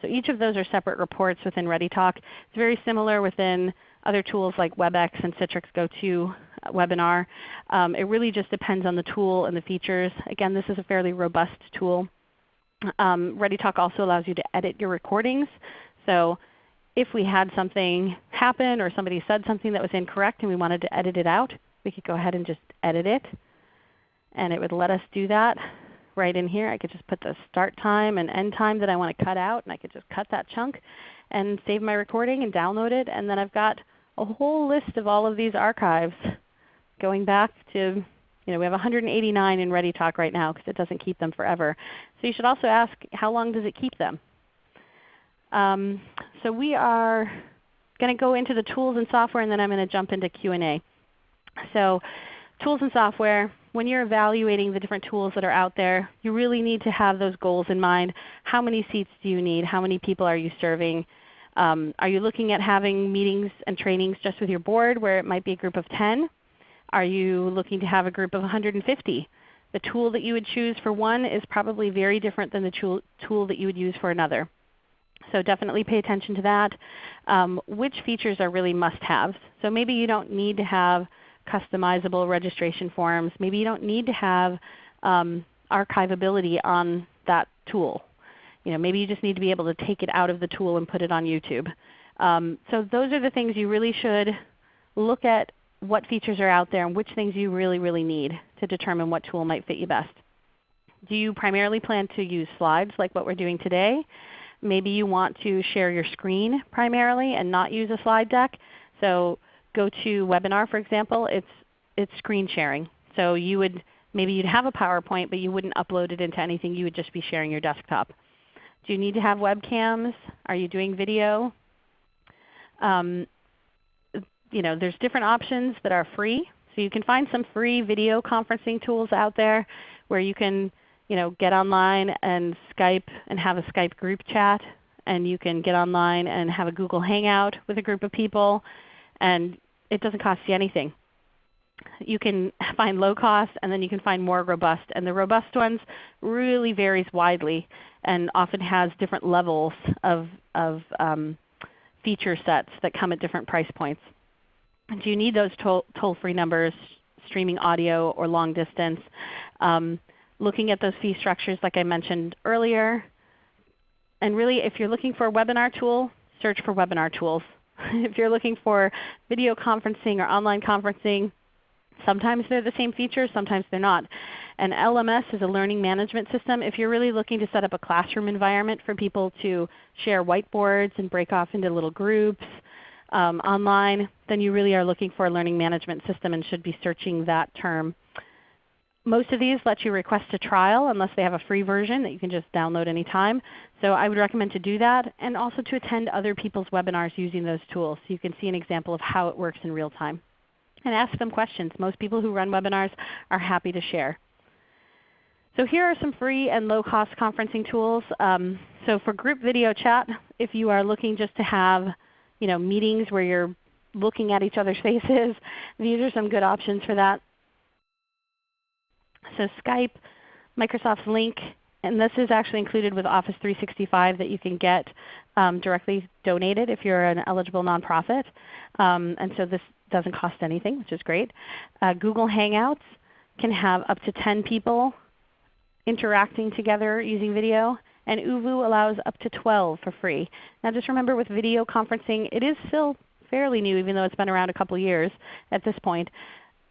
So each of those are separate reports within ReadyTalk. It's very similar within other tools like WebEx and Citrix GoToWebinar. It really just depends on the tool and the features. Again, this is a fairly robust tool. ReadyTalk also allows you to edit your recordings. So if we had something happen or somebody said something that was incorrect and we wanted to edit it out, we could go ahead and just edit it. And it would let us do that right in here. I could just put the start time and end time that I want to cut out, and I could just cut that chunk and save my recording and download it. And then I've got a whole list of all of these archives going back to, we have 189 in ReadyTalk right now because it doesn't keep them forever. So you should also ask, how long does it keep them? So we are going to go into the tools and software, and then I'm going to jump into Q&A. So tools and software, when you're evaluating the different tools that are out there, you really need to have those goals in mind. How many seats do you need? How many people are you serving? Are you looking at having meetings and trainings just with your board where it might be a group of 10? Are you looking to have a group of 150? The tool that you would choose for one is probably very different than the tool that you would use for another. So definitely pay attention to that. Which features are really must-haves? So maybe you don't need to have customizable registration forms. Maybe you don't need to have archivability on that tool. Maybe you just need to be able to take it out of the tool and put it on YouTube. So those are the things you really should look at, what features are out there and which things you really, really need to determine what tool might fit you best. Do you primarily plan to use slides like what we're doing today? Maybe you want to share your screen primarily and not use a slide deck. So GoToWebinar, for example, it's screen sharing. So maybe you'd have a PowerPoint, but you wouldn't upload it into anything. You would just be sharing your desktop. Do you need to have webcams? Are you doing video? There's different options that are free. So you can find some free video conferencing tools out there where you can get online and Skype and have a Skype group chat. And you can get online and have a Google Hangout with a group of people. And it doesn't cost you anything. You can find low cost, and then you can find more robust. And the robust ones really varies widely and often has different levels of feature sets that come at different price points. Do you need those toll-free numbers, streaming audio, or long distance? Looking at those fee structures like I mentioned earlier. And really, if you're looking for a webinar tool, search for webinar tools. If you're looking for video conferencing or online conferencing, sometimes they're the same features, sometimes they're not. And LMS is a learning management system. If you're really looking to set up a classroom environment for people to share whiteboards and break off into little groups online, then you really are looking for a learning management system and should be searching that term. Most of these let you request a trial unless they have a free version that you can just download anytime. So I would recommend to do that, and also to attend other people's webinars using those tools so you can see an example of how it works in real time. And ask them questions. Most people who run webinars are happy to share. So here are some free and low-cost conferencing tools. So for group video chat, if you are looking just to have meetings where you're looking at each other's faces, these are some good options for that. So Skype, Microsoft's Lync, and this is actually included with Office 365 that you can get directly donated if you're an eligible nonprofit. And so this doesn't cost anything, which is great. Google Hangouts can have up to 10 people interacting together using video. And ooVoo allows up to 12 for free. Now just remember, with video conferencing, it is still fairly new, even though it's been around a couple years at this point.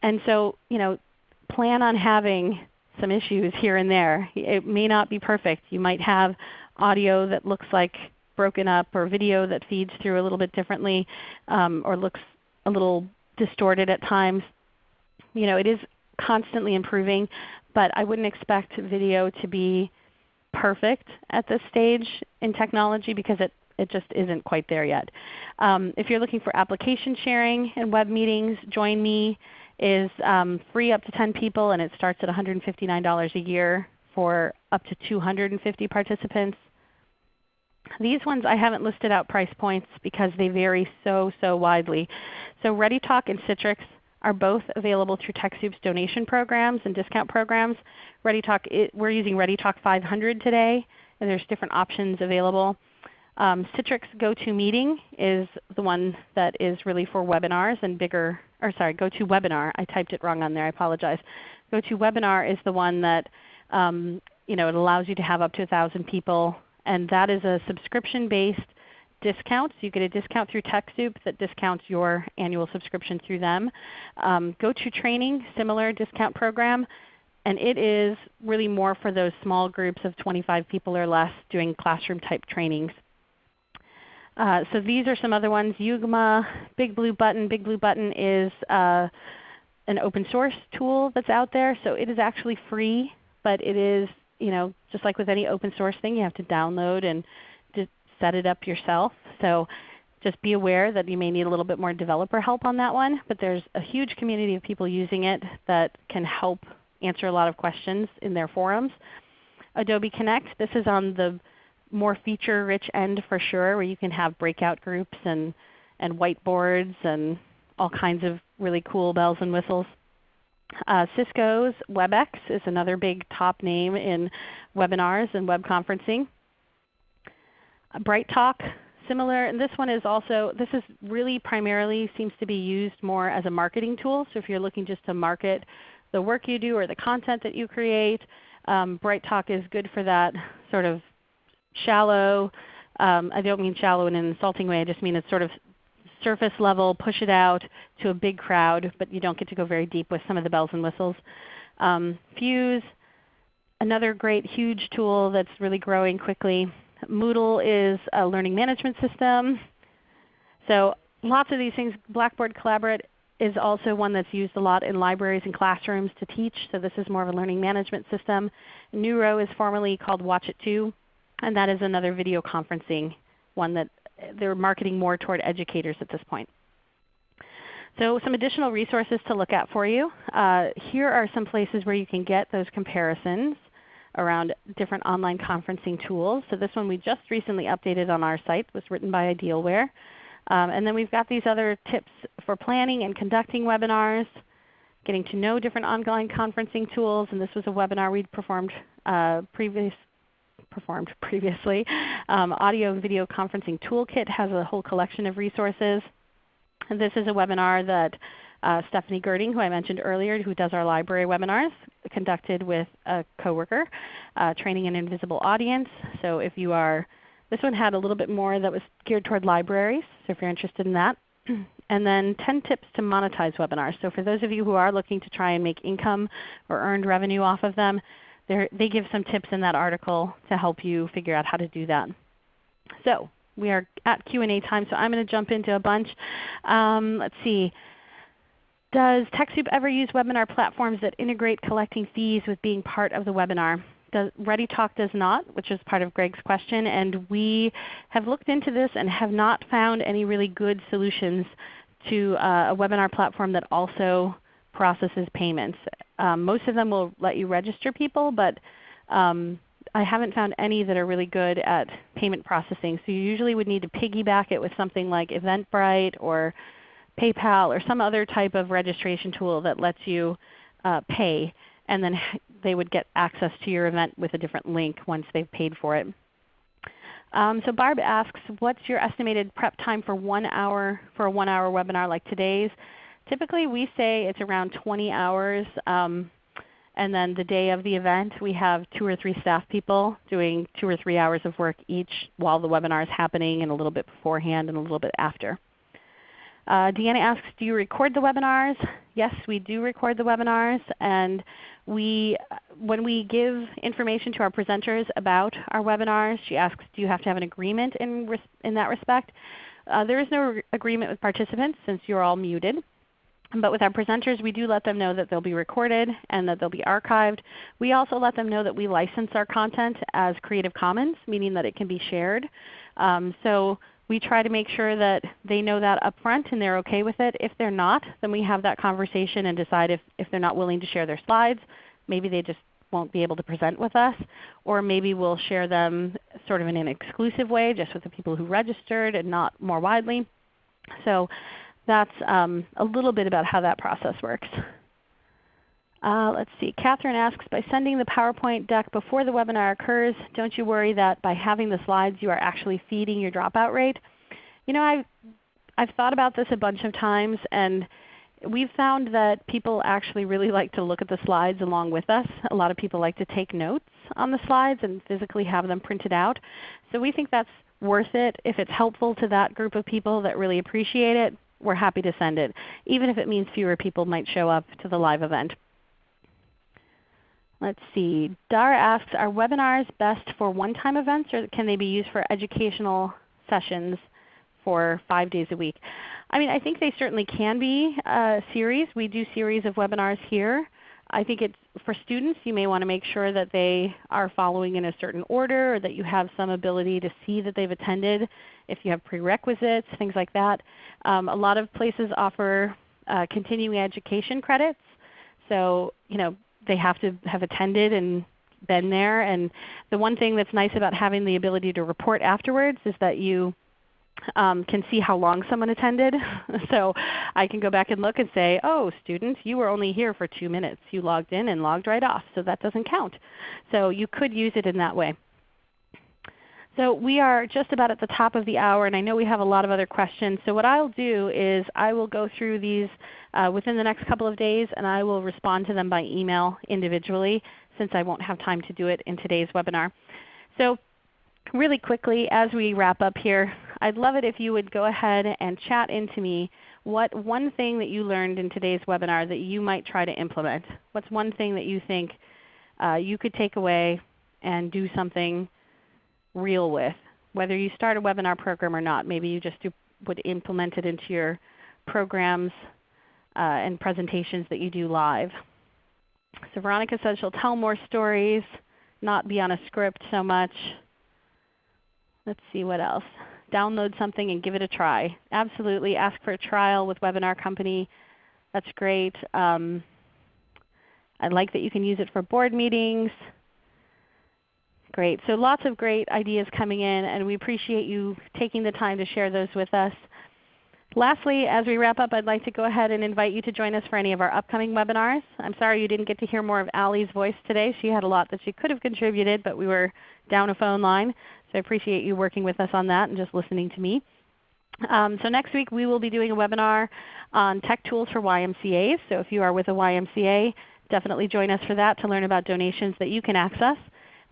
And so plan on having some issues here and there. It may not be perfect. You might have audio that looks like broken up, or video that feeds through a little bit differently, or looks a little distorted at times. It is constantly improving, but I wouldn't expect video to be perfect at this stage in technology because it just isn't quite there yet. If you're looking for application sharing and web meetings, Join Me is free up to 10 people, and it starts at $159 a year for up to 250 participants. These ones I haven't listed out price points because they vary so widely. So ReadyTalk and Citrix are both available through TechSoup's donation programs and discount programs. ReadyTalk, we're using ReadyTalk 500 today, and there's different options available. Citrix GoToMeeting is the one that is really for webinars and bigger, or sorry, GoToWebinar. I typed it wrong on there. I apologize. GoToWebinar is the one that it allows you to have up to 1,000 people, and that is a subscription-based discount. So you get a discount through TechSoup that discounts your annual subscription through them. GoToTraining, similar discount program, and it is really more for those small groups of 25 people or less doing classroom type trainings. So these are some other ones. Yugma, Big Blue Button. Big Blue Button is an open source tool that's out there. So it is actually free, but it is, just like with any open source thing, you have to download and just set it up yourself. So just be aware that you may need a little bit more developer help on that one. But there's a huge community of people using it that can help answer a lot of questions in their forums. Adobe Connect, this is on the more feature-rich end for sure, where you can have breakout groups and whiteboards and all kinds of really cool bells and whistles. Cisco's WebEx is another big top name in webinars and web conferencing. BrightTalk, similar, and this is really primarily seems to be used more as a marketing tool. So if you're looking just to market the work you do or the content that you create, BrightTalk is good for that sort of shallow. I don't mean shallow in an insulting way. I just mean it's sort of surface level, push it out to a big crowd, but you don't get to go very deep with some of the bells and whistles. Fuse, another great huge tool that's really growing quickly. Moodle is a learning management system. So lots of these things. Blackboard Collaborate is also one that's used a lot in libraries and classrooms to teach. So this is more of a learning management system. Neuro is formerly called Watch-It2. And that is another video conferencing one that they're marketing more toward educators at this point. So some additional resources to look at for you. Here are some places where you can get those comparisons around different online conferencing tools. So this one we just recently updated on our site. It was written by Idealware. And then we've got these other tips for planning and conducting webinars, getting to know different online conferencing tools. And this was a webinar we'd performed previously. Audio and Video Conferencing Toolkit has a whole collection of resources. And this is a webinar that Stephanie Girding, who I mentioned earlier, who does our library webinars, conducted with a coworker, training an invisible audience. So if you are, this one had a little bit more that was geared toward libraries, so if you're interested in that. And then 10 tips to monetize webinars. So for those of you who are looking to try and make income or earned revenue off of them, they give some tips in that article to help you figure out how to do that. So we are at Q&A time, so I'm going to jump into a bunch. Let's see. Does TechSoup ever use webinar platforms that integrate collecting fees with being part of the webinar? ReadyTalk does not, which is part of Greg's question, and we have looked into this and have not found any really good solutions to a webinar platform that also processes payments. Most of them will let you register people, but I haven't found any that are really good at payment processing. So you usually would need to piggyback it with something like Eventbrite or PayPal or some other type of registration tool that lets you pay, and then they would get access to your event with a different link once they've paid for it. So Barb asks, what's your estimated prep time for 1 hour for a 1-hour webinar like today's? Typically we say it's around 20 hours. And then the day of the event we have 2 or 3 staff people doing 2 or 3 hours of work each while the webinar is happening, and a little bit beforehand and a little bit after. Deanna asks, do you record the webinars? Yes, we do record the webinars. And when we give information to our presenters about our webinars, she asks, do you have to have an agreement in that respect? There is no agreement with participants since you're all muted. But with our presenters, we do let them know that they'll be recorded and that they'll be archived. We also let them know that we license our content as Creative Commons, meaning that it can be shared. So we try to make sure that they know that up front and they're okay with it. If they're not, then we have that conversation and decide if they're not willing to share their slides, maybe they just won't be able to present with us, or maybe we'll share them sort of in an exclusive way just with the people who registered and not more widely. So that's a little bit about how that process works. Let's see. Catherine asks, by sending the PowerPoint deck before the webinar occurs, don't you worry that by having the slides you are actually feeding your dropout rate? You know, I've thought about this a bunch of times, and we've found that people actually really like to look at the slides along with us. A lot of people like to take notes on the slides and physically have them printed out. So we think that's worth it. If it's helpful to that group of people that really appreciate it, we're happy to send it, even if it means fewer people might show up to the live event. Let's see. Dara asks, are webinars best for one-time events, or can they be used for educational sessions for 5 days a week? I mean, I think they certainly can be a series. We do series of webinars here. I think it's for students, you may want to make sure that they are following in a certain order, or that you have some ability to see that they've attended if you have prerequisites, things like that. A lot of places offer continuing education credits. So they have to have attended and been there. And the one thing that's nice about having the ability to report afterwards is that you can see how long someone attended. So I can go back and look and say, oh students, you were only here for 2 minutes. You logged in and logged right off, so that doesn't count. So you could use it in that way. So we are just about at the top of the hour, and I know we have a lot of other questions. So what I'll do is I will go through these within the next couple of days, and I will respond to them by email individually, since I won't have time to do it in today's webinar. So really quickly as we wrap up here, I'd love it if you would go ahead and chat into me what one thing that you learned in today's webinar that you might try to implement. What's one thing that you think you could take away and do something real with, whether you start a webinar program or not. Maybe you just would implement it into your programs and presentations that you do live. So Veronica says she'll tell more stories, not be on a script so much. Let's see what else. Download something and give it a try. Absolutely. Ask for a trial with Webinar Company. That's great. I like that you can use it for board meetings. Great. So lots of great ideas coming in, and we appreciate you taking the time to share those with us. Lastly, as we wrap up, I'd like to go ahead and invite you to join us for any of our upcoming webinars. I'm sorry you didn't get to hear more of Allie's voice today. She had a lot that she could have contributed, but we were down a phone line. So I appreciate you working with us on that and just listening to me. So next week we will be doing a webinar on tech tools for YMCAs. So if you are with a YMCA, definitely join us for that to learn about donations that you can access.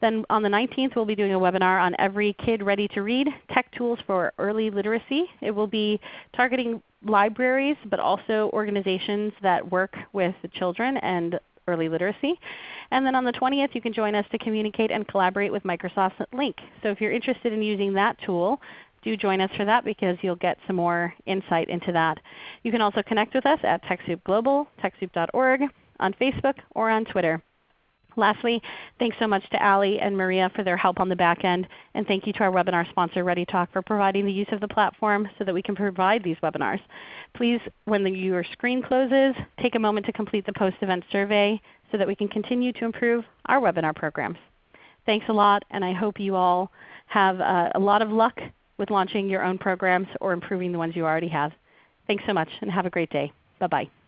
Then on the 19th we'll be doing a webinar on Every Kid Ready to Read, Tech Tools for Early Literacy. It will be targeting libraries, but also organizations that work with children and early literacy. And then on the 20th you can join us to communicate and collaborate with Microsoft's Lync. So if you're interested in using that tool, do join us for that because you'll get some more insight into that. You can also connect with us at TechSoup Global, TechSoup.org, on Facebook, or on Twitter. Lastly, thanks so much to Allie and Maria for their help on the back end, and thank you to our webinar sponsor ReadyTalk for providing the use of the platform so that we can provide these webinars. Please, when your screen closes, take a moment to complete the post-event survey so that we can continue to improve our webinar programs. Thanks a lot, and I hope you all have a lot of luck with launching your own programs or improving the ones you already have. Thanks so much, and have a great day. Bye-bye.